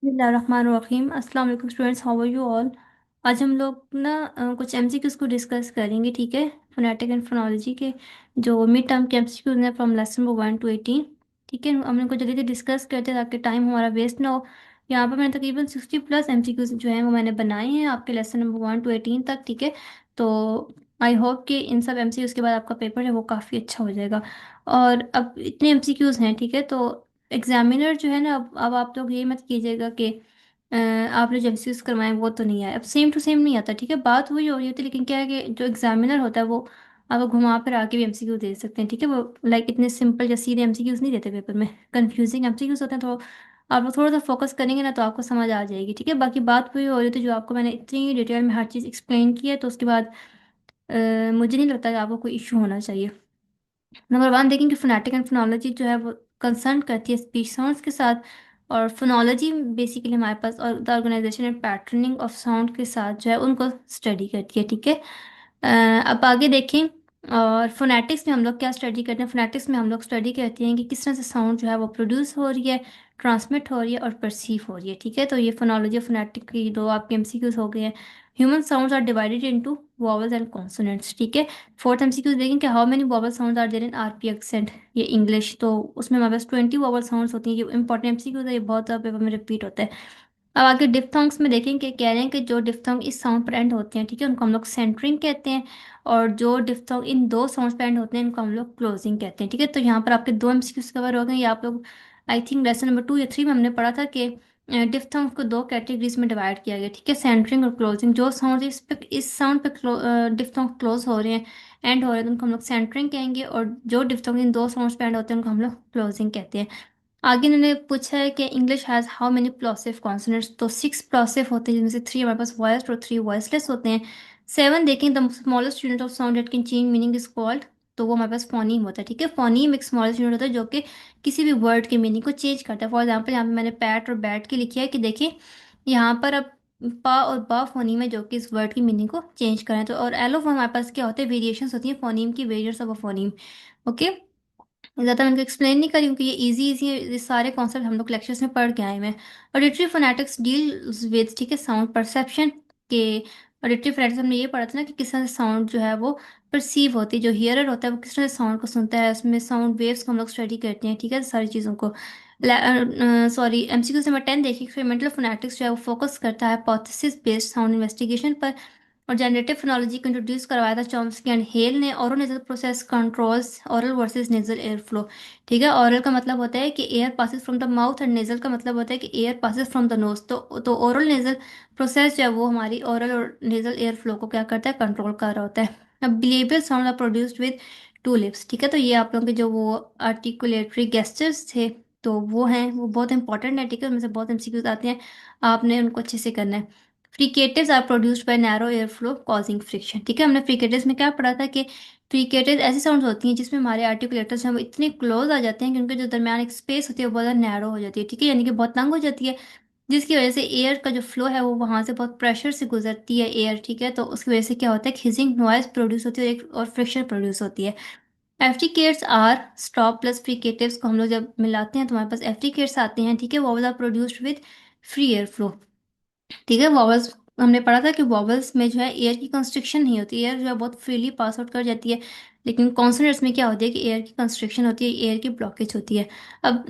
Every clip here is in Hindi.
बिस्मिल्लाहिर्रहमानिर्रहीम। अस्सलाम वालेकुम students, how are you all. आज हम लोग ना कुछ एमसीक्यूज को डिस्कस करेंगे, ठीक है। फोनेटिक एंड फोनोलॉजी के जो मिड टर्म के एमसीक्यूज हैं फ्रॉम लेसन नंबर 1 to 18। ठीक है, हम इनको जल्दी जल्दी डिस्कस करते हैं ताकि टाइम हमारा वेस्ट ना हो। यहाँ पर मैंने तकरीबन 60+ एमसीक्यूज जो हैं वो मैंने बनाए हैं आपके लेसन नंबर 1 to 18 तक, ठीक है। तो आई होप कि इन सब एमसीक्यूज के बाद आपका पेपर है वो काफ़ी अच्छा हो जाएगा। और अब इतने एमसीक्यूज हैं, ठीक है। तो एग्जामिनर जो है ना, अब आप लोग ये मत कीजिएगा कि आपने जो एमसीक्यूज करवाए वो तो नहीं आया। अब सेम टू सेम नहीं आता, ठीक है। बात वही हो रही होती है, लेकिन क्या है कि जो एग्जामिनर होता है वो आपको घुमा फिर आके भी एमसीक्यू दे सकते हैं, ठीक है। वो लाइक इतने सिंपल या सीधे एमसीक्यूज नहीं देते पेपर में, कंफ्यूजिंग एमसीक्यूज होते हैं। तो आप लोग थोड़ा सा फोकस करेंगे ना तो आपको समझ आ जाएगी, ठीक है। बाकी बात वही हो रही थी जो आपको मैंने इतनी डिटेल में हर चीज़ एक्सप्लेन की है, तो उसके बाद मुझे नहीं लगता कि आपको कोई इशू होना चाहिए। नंबर वन देखें कि फोनेटिक एंड फोनोलॉजी जो है वो कंसर्न करती है स्पीच साउंड्स के साथ। और फोनोलॉजी बेसिकली हमारे पास और the organisation and patterning of sound के साथ जो है उनको स्टडी करती है, ठीक है। अब आगे देखें। और फोनेटिक्स में हम लोग क्या स्टडी करते हैं, फोनेटिक्स में हम लोग स्टडी करते हैं कि किस तरह से साउंड जो है वो प्रोड्यूस हो रही है, ट्रांसमिट हो रही है और परसीव हो रही है, ठीक है। तो ये फोनोलॉजी और फोनेटिक की दो आपके एमसीक्यूज हो गए हैं। Human sounds are divided into vowels and consonants, ठीक है। फोर्थ एमसीक्यू देखें कि how many vowel sound are there in RP accent, ये इंग्लिश। तो उसमें हमारे पास 20 वॉवल साउंड्स होती हैं। ये इंपॉर्टेंट एमसीक्यू है, ये बहुत पेपर में रिपीट होता है। अब आगे डिफ्थोंग्स में देखें कि कह रहे हैं कि जो डिफ्थोंग इस साउंड पर एंड होते हैं, ठीक है, उनको हम लोग सेंटरिंग कहते हैं। और जो डिफ्थोंग इन दो साउंड पर एंड होते हैं इनको हम लोग क्लोजिंग कहते हैं, ठीक है। तो यहाँ पर आपके दो एमसीक्यूज कवर हो गए। ये आप लोग आई थिंक लेसन नंबर 2 या 3 में हमने पढ़ा था कि डिफ्थोंग को दो कैटेगरीज में डिवाइड किया गया, ठीक है, सेंटरिंग और क्लोजिंग। जो साउंड इस साउंड पे डिफ्थोंग क्लोज हो रहे हैं, एंड हो रहे हैं, तो उनको हम लोग सेंटरिंग कहेंगे। और जो डिफ्थोंग इन दो साउंड पे एंड होते हैं उनको हम लोग क्लोजिंग कहते हैं। आगे इन्होंने पूछा है कि English has how many plosive consonants. तो 6 प्लॉसिव होते हैं, जिनमें से 3 हमारे पास वॉइस्ड और 3 वॉइसलेस होते हैं। 7 देखें, the smallest unit of sound that can change meaning is called. तो वो हमारे पास फोनीम होता है, ठीक है। फोनीम एक स्मॉलेस्ट यूनिट होता है जो कि किसी भी वर्ड के मीनिंग को चेंज करता है। फॉर एग्जाम्पल यहाँ पे मैंने पैट और बैट की लिखी है कि देखिए यहाँ पर अब पा और बा फोनीम है जो कि इस वर्ड की मीनिंग को चेंज करें। तो और एलो हमारे पास क्या होते हैं, वेरिएशंस होती हैं फोनीम की, variants of a phoneme. Okay, ज़्यादा मैं उनको एक्सप्लेन नहीं करी क्योंकि ये इजी इजी ये सारे कॉन्सेप्ट हम लोग लेक्चर्स में पढ़ के आए हैं। ऑडिटरी फोनेटिक्स डील विद, ठीक है, साउंड परसेप्शन के। ऑडिटरी फोनेटिक्स हमने ये पढ़ा था ना कि किस तरह से साउंड जो है वो परसीव होती है। जो हियरर होता है वो किस तरह से साउंड को सुनता है, उसमें साउंड वेव्स को हम लोग स्टडी करते हैं, ठीक है, सारी चीज़ों को। सॉरी, एमसीक्यू नंबर 10 देखिए, एक्सपेरिमेंटल फोनेटिक्स जो है वो फोकस करता है हाइपोथेसिस बेस्ड साउंड इन्वेस्टिगेशन पर। और जनरेटिव फोनोलॉजी को इंट्रोड्यूस करवाया था चॉम्स्की एंड हेल ने। ओरो nasal process controls oral versus nasal air flow, ठीक है। ओरल का मतलब होता है कि air passes from the mouth, and nasal का मतलब होता है कि air passes from the nose. तो ओरल नेजल प्रोसेस जो है वो हमारी ओरल और नेजल एयर फ्लो को क्या करता है, कंट्रोल कर रहा होता है। अब bilabial sound are produced with 2 lips, ठीक है। तो ये आप लोगों के जो वो आर्टिकुलेटरी गेस्टर्स थे तो वो हैं, वो बहुत इंपॉर्टेंट है, ठीक है। उनमें से बहुत एमसीक्यूज आते हैं, आपने उनको अच्छे से करना है। Fricatives are produced by narrow air flow causing friction, ठीक है। हमने फ्रिकेटिव्स में क्या पढ़ा था कि फ्रिकेटिव ऐसी साउंड होती हैं जिसमें हमारे आर्टिकुलेटर्स हैं वो इतने क्लोज आ जाते हैं कि उनके जो दरमियान एक स्पेस होती है वो बहुत ज़्यादा नैरो हो जाती है, ठीक है, यानी कि बहुत तंग हो जाती है। जिसकी वजह से एयर का जो फ्लो है वो वहाँ से बहुत प्रेशर से गुजरती है एयर, ठीक है। तो उसकी वजह से क्या होता है, हिजिंग नॉइज प्रोड्यूस होती है और फ्रिक्शन प्रोड्यूस होती है। Affricates are stop plus fricatives को हम लोग जब मिलाते हैं तो हमारे पास एफ्रिकेट्स आते हैं, ठीक है। Vowels are produced with free air flow, ठीक है। वॉवल्स हमने पढ़ा था कि वॉवल्स में जो है एयर की कंस्ट्रिक्शन नहीं होती, एयर जो है बहुत फ्रीली पास आउट कर जाती है। लेकिन कॉन्सोनेंट्स में क्या होती है कि एयर की कंस्ट्रिक्शन होती है, एयर की ब्लॉकेज होती है। अब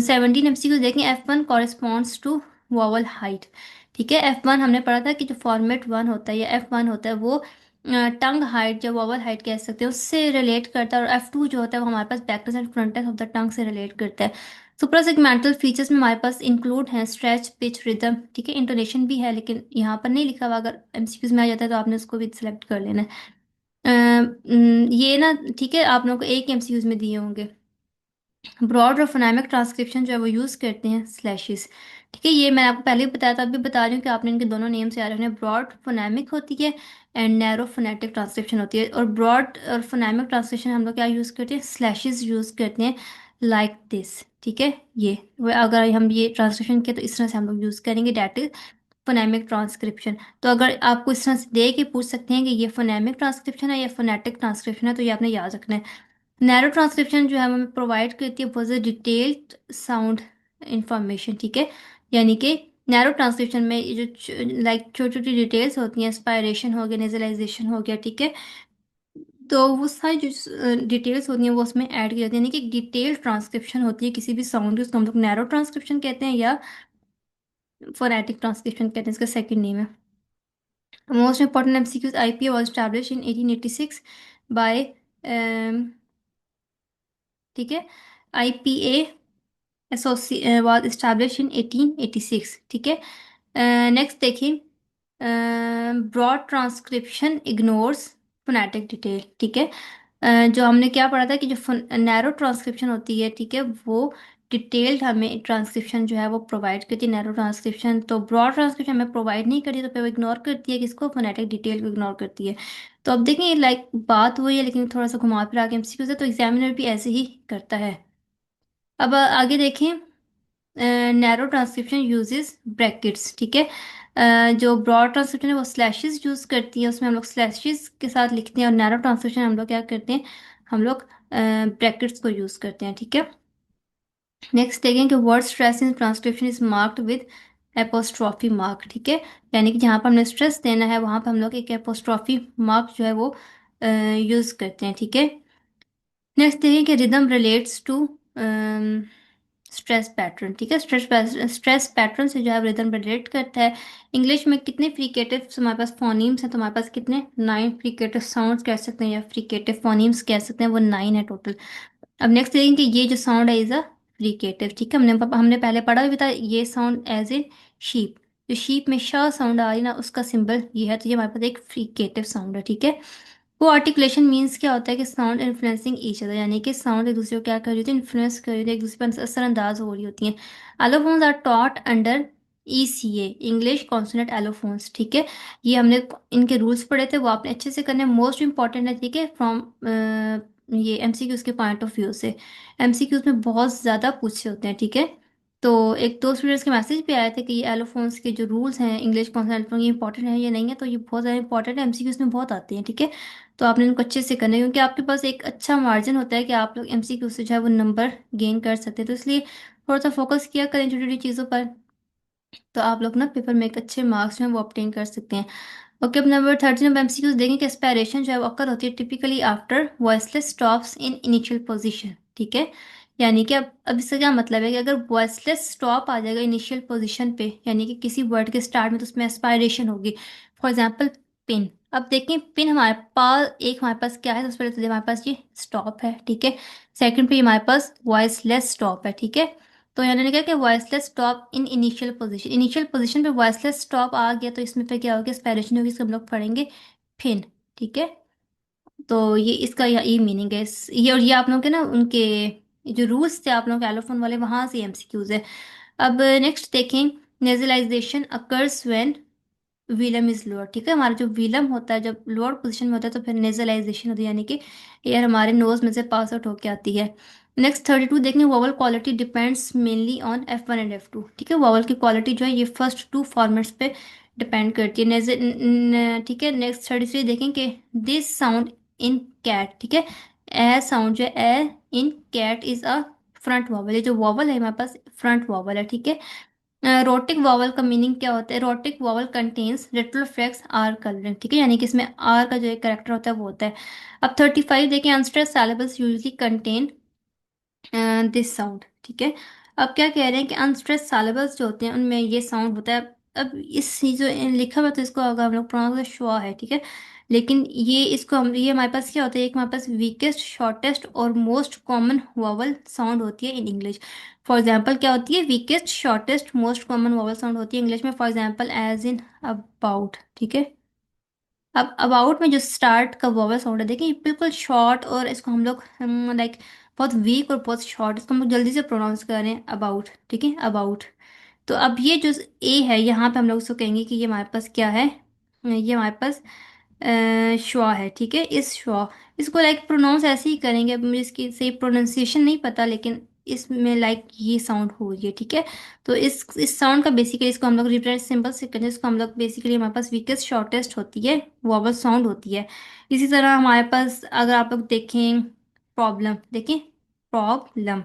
17 एमसीक्यू देखें। F1 corresponds to vowel height, ठीक है। F1 हमने पढ़ा था कि जो फॉर्मेट 1 होता है या F1 होता है वो टंग हाइट, जो वॉवल हाइट कह सकते हैं, उससे रिलेट करता है। और F2 जो होता है वो हमारे पास बैकनेस एंड फ्रंटनेस ऑफ द टंग से रिलेट करता है। सुप्रासेगमेंटल फीचर्स में हमारे पास इंक्लूड हैं स्ट्रेच, पिच, रिदम, ठीक है। इंटोनेशन भी है लेकिन यहाँ पर नहीं लिखा हुआ, अगर एमसीक्यूज में आ जाता है तो आपने उसको भी सिलेक्ट कर लेना है। ये ना, ठीक है, आप लोगों को एक एमसीक्यूज में दिए होंगे। ब्रॉड और फोनेमिक ट्रांसक्रिप्शन जो है वो यूज़ करते हैं स्लैशेस, ठीक है। ये मैंने आपको पहले भी बताया था, अभी बता रही हूँ कि आपने इनके दोनों नेम से याद रखना है। ब्रॉड फोनेमिक होती है एंड नैरो फोनेटिक ट्रांसक्रिप्शन होती है। और ब्रॉड और फोनेमिक ट्रांसक्रिप्शन हम लोग क्या यूज़ करते हैं, स्लैशेस यूज़ करते हैं, लाइक दिस, ठीक है। ये अगर हम ये ट्रांसक्रिप्शन किया तो इस तरह से हम लोग यूज़ करेंगे, डैट इज फोनेमिक ट्रांसक्रिप्शन। तो अगर आपको इस तरह से दे के पूछ सकते हैं कि ये फोनेमिक ट्रांसक्रिप्शन है या फोनेटिक ट्रांसक्रिप्शन है, तो ये आपने याद रखना है। नैरो ट्रांसक्रिप्शन जो है हमें प्रोवाइड करती है बहुत डिटेल्ड साउंड इंफॉर्मेशन, ठीक है। यानी कि नैरो ट्रांसक्रिप्शन में ये जो लाइक छोटी छोटी डिटेल्स होती हैं, एस्पायरेशन हो गया, नेजलाइजेशन हो गया, ठीक है, तो वो सारी जो डिटेल्स होती हैं वो उसमें ऐड की जाती है, यानी कि डिटेल ट्रांसक्रिप्शन होती है किसी भी साउंड की, उसको हम लोग नैरो ट्रांसक्रिप्शन कहते हैं या फोनेटिक ट्रांसक्रिप्शन कहते हैं, इसका सेकंड नेम है। Most important MCQs, IPA was establish in 1886 by, ठीक है, आईपीए was established in 1886, ठीक है। नेक्स्ट देखिए, broad transcription ignores phonetic detail, ठीक है। जो हमने क्या पढ़ा था कि जो नैरो ट्रांसक्रिप्शन होती है, ठीक है, वो डिटेल्ड हमें ट्रांसक्रिप्शन जो है वो प्रोवाइड करती है, नैरो ट्रांसक्रिप्शन तो ब्रॉड ट्रांसक्रिप्शन हमें प्रोवाइड नहीं करती, तो फिर वो इग्नोर करती है किसको, फोनेटिक डिटेल को इग्नोर करती है। तो अब देखें लाइक बात वही है लेकिन थोड़ा सा घुमा फिरा के एमसीक्यू से, तो एग्जामिनर भी ऐसे ही करता है। अब आगे देखें, नैरो ट्रांसक्रिप्शन यूजेस ब्रैकेट्स, ठीक है। जो ब्रॉड ट्रांसक्रिप्शन है वो स्लैशेस यूज करती है, उसमें हम लोग स्लैशेस के साथ लिखते हैं, और नैरो ट्रांसक्रिप्शन हम लोग क्या करते हैं, हम लोग ब्रैकेट्स को यूज करते हैं, ठीक है। नेक्स्ट देखें कि word stress in transcription is marked with apostrophe mark, ठीक है, यानी कि जहाँ पर हमने स्ट्रेस देना है वहाँ पर हम लोग एक एपोस्ट्रॉफी मार्क जो है वो यूज करते हैं, ठीक है। नेक्स्ट देखें कि rhythm relates to stress pattern, ठीक है, स्ट्रेस पैटर्न से जो है रिदम रिलेट करता है। इंग्लिश में कितने फ्रिकेटिव हमारे पास फोनीम्स हैं, तो हमारे पास कितने 9 फ्रिकेटिव साउंड्स कह सकते हैं या फ्रिकेटिव फोनीम्स कह सकते हैं, वो 9 है टोटल। अब नेक्स्ट देखेंगे कि ये जो साउंड है इज अ फ्रिकेटिव, ठीक है, हमने पहले पढ़ा भी था ये साउंड एज ए शीप, जो शीप में श साउंड आ रही ना उसका सिंबल ये है, तो ये हमारे पास एक फ्रिकेटिव साउंड है, ठीक है। को आर्टिकुलेशन मीन्स क्या होता है कि साउंड इन्फ्लुएंसिंग ईच अदर, यानी कि साउंड एक दूसरे को क्या कर रही होती है, इन्फ्लुएंस कर रही होती है, एक दूसरे पर असरअंदाज हो रही होती हैं। Allophones are taught under ECA, English consonant allophones, ठीक है। ये हमने इनके रूल्स पढ़े थे, वो आपने अच्छे से करने, मोस्ट इंपॉर्टेंट है, ठीक है, फ्रॉम ये एमसीक्यूज के पॉइंट ऑफ व्यू से, एमसीक्यूज में बहुत ज़्यादा पूछे होते हैं, ठीक है। तो एक दो स्टूडेंट्स के मैसेज भी आए थे कि ये एलोफोन्स के जो रूल्स हैं इंग्लिश कॉन्सोनेंट एलोफोन, ये इंपॉर्टेंट है ये नहीं है, तो ये बहुत ज़्यादा इंपॉर्टेंट है, एमसीक्यूज में बहुत आते हैं, ठीक है। तो आपने इनको अच्छे से करना है क्योंकि आपके पास एक अच्छा मार्जिन होता है कि आप लोग एमसीक्यू से जो है वो नंबर गेन कर सकते हैं, तो इसलिए थोड़ा सा फोकस किया करें छोटी छोटी चीज़ों पर, तो आप लोग ना पेपर में एक अच्छे मार्क्स जो है वो ऑब्टेन कर सकते हैं। ओके, अब नंबर 13 अब एमसीक्यूज देखें कि एस्पायरेशन जो है वो अक्कर होती है typically after voiceless stops in initial position, ठीक है। यानी कि अब इसका क्या मतलब है कि अगर वॉइसलेस स्टॉप आ जाएगा इनिशियल पोजीशन पे, यानी कि किसी वर्ड के स्टार्ट में, तो उसमें एस्पायरेशन होगी। फॉर एग्जाम्पल पिन, अब देखें पिन हमारे पास एक हमारे पास क्या है, सबसे पहले तो हमारे पास ये स्टॉप है, ठीक है। सेकंड पे हमारे पास वॉइसलेस स्टॉप है, ठीक है। तो यानी क्या कि voiceless stop in initial position पे वॉइसलेस स्टॉप आ गया, तो इसमें फिर क्या होगा, एस्पायरेशन होगी, इसको हम लोग पढ़ेंगे फिन, ठीक है। तो ये इसका ये मीनिंग है ये, और ये आप लोगों के ना उनके जो रूल्स थे आप लोगों के एलोफोन वाले वहां से एमसीक्यूज है। अब नेक्स्ट देखें, नेजलाइजेशन occurs when Vilam is lower, ठीक है, हमारा जो विलम होता है जब लोअर पोजीशन में होता है तो फिर नेजलाइजेशन होती है, यानी कि एयर हमारे नोज में से पास आउट होके आती है। नेक्स्ट 32 देखने, vowel quality depends mainly on F1 and F2, ठीक है, वोवल की क्वालिटी जो है ये फर्स्ट टू फॉर्मेट्स पे डिपेंड करती है, ठीक है। नेक्स्ट 33 देखें कि दिस साउंड इन कैट, ठीक है, ए साउंड जो है A in cat is a front vowel, ये जो वॉवल है हमारे पास फ्रंट वॉवल है, ठीक है। रोटिक वॉवल का मीनिंग क्या होता है, रोटिक वॉवल कंटेन्स रेट्रोफ्लेक्स आर कलरिंग, ठीक है, यानी कि इसमें आर का जो एक करेक्टर होता है वो होता है। अब 35 देखें, unstressed syllables usually contain this sound, ठीक है। अब क्या कह रहे हैं कि अनस्ट्रेस्ड सिलेबल्स जो होते हैं उनमें ये साउंड होता है। अब इस जो लिखा हुआ तो इसको अगर हम लोग प्रोनाउंस श्वा है, ठीक है, लेकिन ये इसको हम ये हमारे पास क्या होता है, एक हमारे पास वीकेस्ट शॉर्टेस्ट और मोस्ट कॉमन वॉवल साउंड होती है इन इंग्लिश। फॉर एग्जाम्पल क्या होती है, weakest shortest most common vowel sound होती है इंग्लिश में, for example as in about, ठीक है। अब अबाउट में जो स्टार्ट का वॉवल साउंड है देखिए ये बिल्कुल शॉर्ट, और इसको हम लोग लाइक बहुत वीक और बहुत शॉर्ट, इसको हम लोग जल्दी से प्रोनाउंस कर रहे हैं अबाउट, ठीक है, अबाउट। तो अब ये जो ए है यहाँ पे हम लोग उसको कहेंगे कि ये हमारे पास क्या है, ये हमारे पास श्वा है, ठीक है, इस श्वा, इसको लाइक प्रोनाउंस ऐसे ही करेंगे, अब मुझे इसकी सही प्रोनाउंसिएशन नहीं पता लेकिन इसमें लाइक ये साउंड हो रही है, ठीक है। तो इस साउंड का बेसिकली इसको हम लोग रिप्रेजेंट सिंबल से करें, इसको हम लोग बेसिकली हमारे पास वीकेस्ट शॉर्टेस्ट होती है वॉवल साउंड होती है। इसी तरह हमारे पास अगर आप लोग देखें प्रॉब्लम, देखें प्रॉब्लम,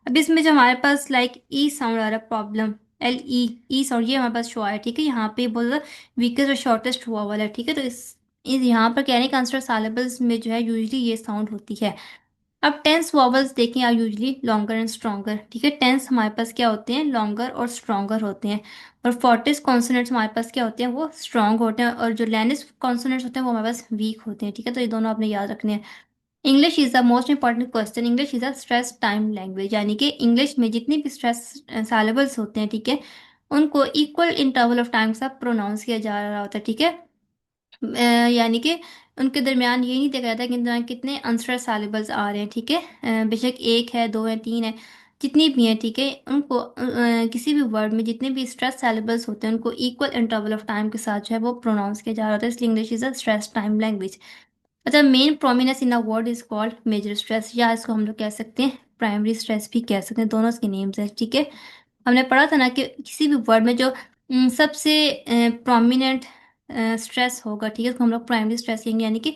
अब इसमें जो हमारे पास लाइक ई साउंड आ रहा है प्रॉब्लम, LE साउंड ये हमारे पास शो आया, ठीक है। यहाँ पे बोल रहा वीकेस्ट और शॉर्टेस्ट हुआ वाला है, ठीक है। तो इस यहाँ पर कहने का आंसर साइलेबल्स में जो है यूजली ये साउंड होती है। अब टेंस वॉवल्स देखें, are usually longer and stronger, ठीक है। टेंस हमारे पास क्या होते हैं, लॉन्गर और स्ट्रॉन्गर होते हैं। और फोर्टिस कॉन्सोनेंट्स हमारे पास क्या होते हैं, वो स्ट्रॉन्ग होते हैं। और जो लेनिस कॉन्सोनेंट्स होते हैं वो हमारे पास वीक होते हैं, ठीक है। तो ये दोनों आपने याद रखने हैं। English is the most important question, English is a stress time language, यानी कि इंग्लिश में जितनी भी स्ट्रेस सैलेबल्स होते हैं, ठीक है, उनको इक्वल इंटरवल ऑफ टाइम से प्रोनाउंस किया जा रहा होता है, ठीक है। यानी कि उनके दरमियान ये नहीं देखा जाता कि इनके दरमियान कितने अनस्ट्रेस सैलेबल्स आ रहे हैं, ठीक है। बेशक एक है, दो है, तीन है, जितनी भी हैं, ठीक है, उनको किसी भी वर्ड में जितने भी स्ट्रेस सैलेबल्स होते हैं उनको इक्वल इंटरवल ऑफ टाइम के साथ जो है वो प्रोनाउंस किया जा रहा होता है, इसलिए English is a stress time language. अच्छा, main prominence in a word is called major stress, या इसको हम लोग कह सकते हैं प्राइमरी स्ट्रेस भी कह सकते हैं, दोनों इसके नेम्स हैं, ठीक है। हमने पढ़ा था ना कि किसी भी वर्ड में जो सबसे प्रोमिनेंट स्ट्रेस होगा, ठीक है, उसको हम लोग प्राइमरी स्ट्रेस कहेंगे, यानी कि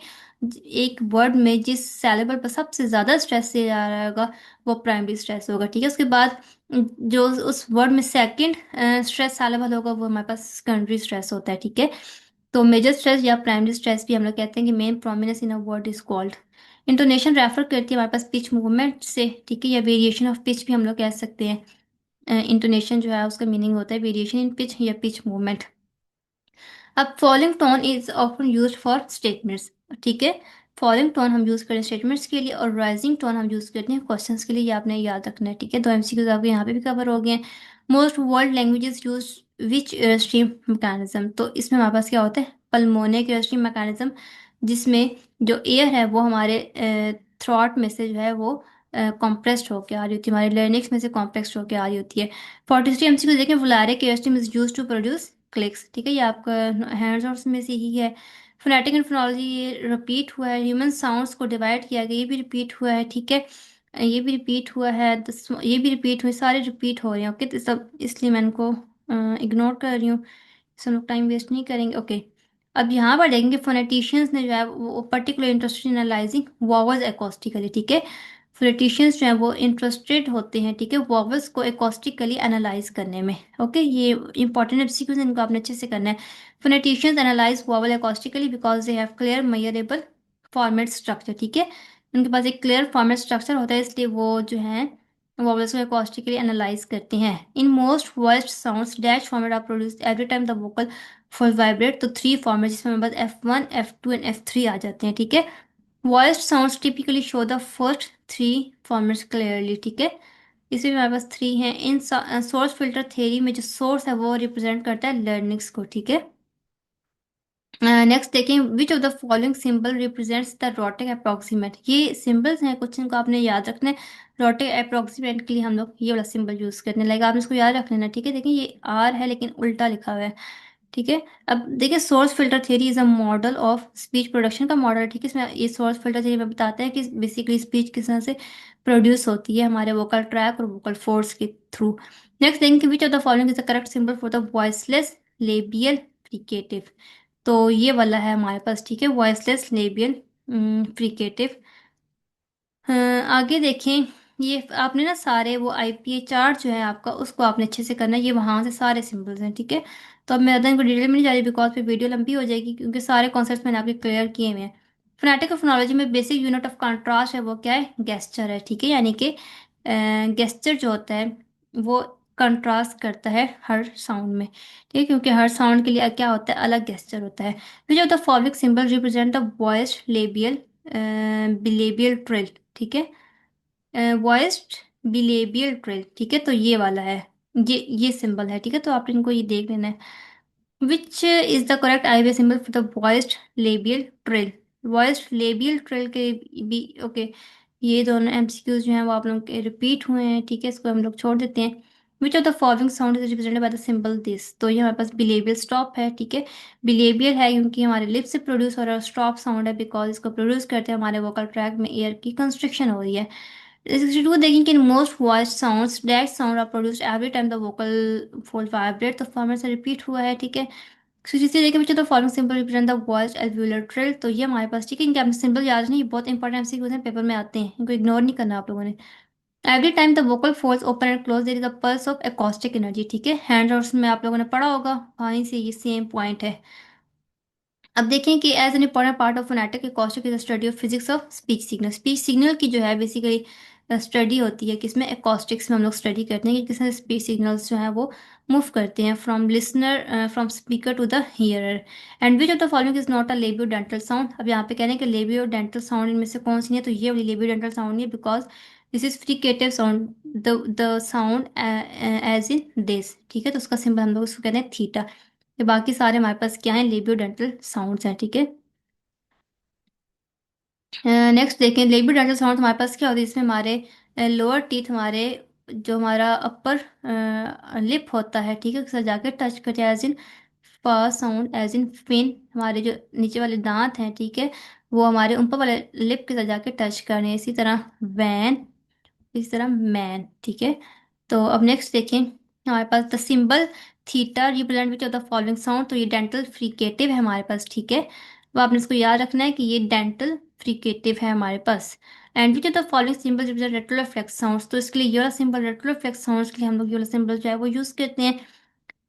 एक वर्ड में जिस सेलेबल पर सबसे ज़्यादा स्ट्रेस दिया जा रहा होगा वो प्राइमरी स्ट्रेस होगा, ठीक है। उसके बाद जो उस वर्ड में सेकंड स्ट्रेस सेलेबल होगा वो हमारे पास सेकेंडरी स्ट्रेस होता है, ठीक है। तो मेजर स्ट्रेस या प्राइमरी स्ट्रेस भी हम लोग कहते हैं कि main prominence in a word is called. Intonation refer करती है हमारे पास पिच मूवमेंट से, ठीक है, या वेरिएशन ऑफ पिच भी हम लोग कह सकते हैं। इंटोनेशन जो है उसका मीनिंग होता है वेरिएशन इन पिच या पिच मूवमेंट। अब falling tone is often used for statements, ठीक है। फॉलिंग टोन हम यूज करते हैं स्टेटमेंट्स के लिए, और राइजिंग टोन हम यूज करते हैं क्वेश्चंस के लिए, ये आपने याद रखना है, ठीक है। दो एमसीक्यूज आपके यहाँ पे भी कवर हो गए हैं। Most world languages use which air stream mechanism, तो इसमें हमारे पास क्या होता है, पल्मोनिक एयर स्ट्रीम मैकेनिज्म, जिसमें जो एयर है वो हमारे थ्रॉट में से जो है वो कॉम्प्रेस्ड होकर आ रही होती है, हमारे लर्निक्स में से कॉम्प्रेस्ड होकर आ रही होती है। 43 एमसीक्यू देखें, velaric air stream is use to produce clicks, ठीक है, ये आपका हैंड्स ऑफ में से ही है। फोनेटिक एंड फोनोलॉजी ये रिपीट हुआ है, ह्यूमन साउंड्स को डिवाइड किया गया, ये भी रिपीट हुआ है, ठीक है। ये भी रिपीट हुआ है, ये भी रिपीट हुए, सारे रिपीट हो रहे हैं, ओके। तो सब इसलिए मैं इनको इग्नोर कर रही हूँ, इससे हम लोग टाइम वेस्ट नहीं करेंगे, ओके। अब यहाँ पर देखेंगे फोनेटिशियंस ने जो है वो particular interested in analysing vowels acoustically, ठीक है। फोनेटिशियंस जो है वो इंटरेस्टेड होते हैं, ठीक है, वॉवल्स को एकॉस्टिकली एनालाइज करने में, ओके। ये इंपॉर्टेंट एमसीक्यूज इनको आपने अच्छे से करना है। Phoneticians analyse vowel acoustically because they have clear measurable format structure, ठीक है। उनके पास एक क्लियर फॉर्मेट स्ट्रक्चर होता है, इसलिए वो जो है वॉवल्स को एकॉस्टिकली एनालाइज करते हैं। In most voiced sounds dash formant are produced every time the vocal full vibrate, तो थ्री फॉर्मेट जिसमें हमारे पास F1 F2 एंड F3 आ जाते हैं, ठीक है। Voiced sounds typically show the first three formats clearly, ठीक है। इसमें हमारे पास थ्री हैं। इन सोर्स फिल्टर थ्योरी में जो सोर्स है वो रिप्रेजेंट करता है लर्निंग्स को, ठीक है। नेक्स्ट देखें, which of the following symbol represents the rhotic approximant, ये सिंबल्स हैं कुछ, इनको आपने याद रखना है। रोटेक अप्रोक्सीमेट के लिए हम लोग ये वाला सिंबल यूज करने लगे, आपने इसको याद रख लेना, ठीक है। देखिए ये आर है लेकिन उल्टा लिखा हुआ है, ठीक है। अब देखिए, source filter theory is a model of speech production का मॉडल है, ठीक है। इसमें ये सोर्स फिल्टर थ्योरी में बताता है कि बेसिकली स्पीच किस तरह से प्रोड्यूस होती है हमारे वोकल ट्रैक और वोकल फोर्स के थ्रू। नेक्स्ट देखेंगे, विच of the following is the correct symbol for the voiceless labial fricative, तो ये वाला है हमारे पास, ठीक है, वॉइसलेस लेबियल फ्रिकेटिव। आगे देखें, ये आपने ना सारे वो आईपीए चार्ट जो है आपका उसको आपने अच्छे से करना है, ये वहाँ से सारे सिंबल्स हैं, ठीक है। तो अब मैं ज़्यादा इनको डिटेल में नहीं जा रही बिकॉज फिर वीडियो लंबी हो जाएगी, क्योंकि सारे कॉन्सेप्ट्स मैंने आपके क्लियर किए हुए हैं। फोनेटिक और फोनोलॉजी में बेसिक यूनिट ऑफ कंट्रास्ट है वो क्या है, गेस्चर है, ठीक है। यानी कि गेस्चर जो होता है वो कंट्रास्ट करता है हर साउंड में, ठीक है, क्योंकि हर साउंड के लिए क्या होता है, अलग गेस्चर होता है। Which of the following symbol represent the voice labial bilabial trill, ठीक है, वॉइस्ड बिलेबियल ट्रिल, ठीक है। तो ये वाला है, ये सिंबल है, ठीक है। तो आप इनको ये देख लेना है। Which is the correct IPA symbol for the voiced labial trill, voiced labial trill के भी, ओके। ये दोनों एमसीक्यूज जो हैं वो आप लोगों के रिपीट हुए हैं, ठीक है, इसको हम लोग छोड़ देते हैं। विच of the following sound is represented by the symbol this, तो ये हमारे पास बिलेबियल स्टॉप है, ठीक है। बिलेबियल है क्योंकि हमारे लिप से प्रोड्यूस हो रहा है, स्टॉप साउंड है बिकॉज इसको प्रोड्यूस करते हैं हमारे वोकल ट्रैक में एयर की कंस्ट्रक्शन हो रही है। 62 देखें कि in most voice sounds that sound are produced every time the vocal fold vibrate, तो फॉर्मेट से रिपीट हुआ है, ठीक है। 63 देखें बच्चों, तो following symbol represent the voice alveolar trill, तो ये हमारे पास, ठीक है। इनके आपने सिंबल याद नहीं, ये बहुत इंपॉर्टेंट एमसीक्यूज हैं, पेपर में आते हैं, इनको इग्नोर नहीं करना आप लोगों ने। Every time the vocal folds open and close there is a pulse of acoustic energy, ठीक है। हैंड और में आप लोगों ने पढ़ा होगा, वहीं से ये सेम पॉइंट है। अब देखें कि as an important part of phonetic acoustic is study of physics of speech signal. Speech signal की जो है बेसिकली स्टडी होती है किसमें, एकॉस्टिक्स में हम लोग स्टडी करते हैं कि किस तरह स्पीच सिग्नल्स जो है वो मूव करते हैं from listener from speaker to the hearer. And which of the following is not a labiodental sound. अब यहाँ पे कह रहे हैं कि लेबियो डेंटल साउंड इनमें से कौन सी नहीं है, तो ये वाली लेबियो डेंटल साउंड नहीं है, because this is fricative sound, the sound as in this, ठीक है। तो उसका सिंबल हम लोग उसको कहते हैं थीटा। ये बाकी सारे हमारे पास क्या है, लेबियो डेंटल साउंड्स हैं, ठीक है। नेक्स्ट देखें, लेबियो डेंटल साउंड हमारे पास क्या होती है, इसमें हमारे लोअर टीथ, हमारे जो हमारा अपर लिप होता है, ठीक है, उसके साथ जाके टच करते हैं, एज इन फा साउंड, एज इन फिन, हमारे जो नीचे वाले दांत हैं, ठीक है, वो हमारे ऊपर वाले लिप के साथ जाके टच करने हैं। इसी तरह वैन, इस तरह मैन, ठीक है। तो अब नेक्स्ट देखें, हमारे पास the symbol theta represent which of the following sound. तो ये डेंटल फ्रीकेटिव है हमारे पास, ठीक है। तो आपने इसको याद रखना है कि ये डेंटल फ्रीकेटिव है हमारे पास। And which of the following symbol represent retroflex sounds. तो इसके लिए ये वाला सिंबल, रेट्रोफ्लेक्स साउंड्स के लिए हम लोग ये वाला सिंबल जो है वो यूज करते हैं।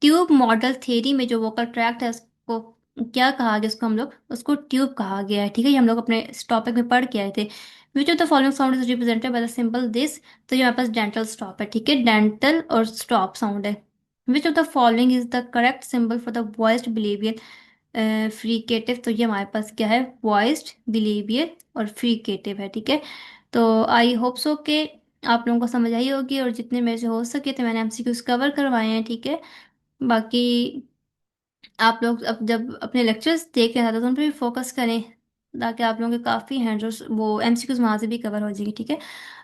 ट्यूब मॉडल थ्योरी में जो वोकल ट्रैक्ट है उसको क्या कहा गया, उसको हम लोग उसको ट्यूब कहा गया है, ठीक है। ये हम लोग अपने इस टॉपिक में पढ़ के आए थे। विच of the following sound is represented by the symbol this. तो ये हमारे पास डेंटल स्टॉप है, ठीक है, डेंटल और स्टॉप साउंड है। Which of the following is the correct symbol for the voiced bilabial fricative. तो ये हमारे पास क्या है, वॉइस्ड बिलेवियल और फ्रीकेटिव है, ठीक है। तो आई होप सो के आप लोगों को समझ आई होगी, और जितने मेरे से हो सके तो मैंने एमसीक्यूज कवर करवाए हैं, ठीक है। बाकी आप लोग अब जब अपने लेक्चर्स देख रहे हैं तो उन पर भी फोकस करें, ताकि आप लोगों के काफ़ी हैंड्स वो एमसीक्यूज वहाँ से भी कवर हो जाएगी, ठीक है।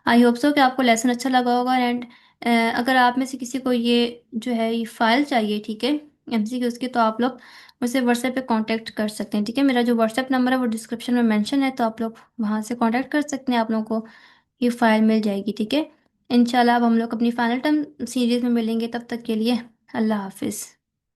आई होप सो कि आपको लेसन अच्छा लगा होगा। एंड अगर आप में से किसी को ये जो है ये फाइल चाहिए, ठीक है, एमसीक्यूज की, तो आप लोग मुझसे व्हाट्सएप पे कांटेक्ट कर सकते हैं, ठीक है। मेरा जो व्हाट्सएप नंबर है वो डिस्क्रिप्शन में मेंशन है, तो आप लोग वहाँ से कांटेक्ट कर सकते हैं, आप लोगों को ये फाइल मिल जाएगी, ठीक है। इंशाल्लाह अब हम लोग अपनी फाइनल टर्म सीरीज में मिलेंगे, तब तक के लिए अल्लाह हाफिज़।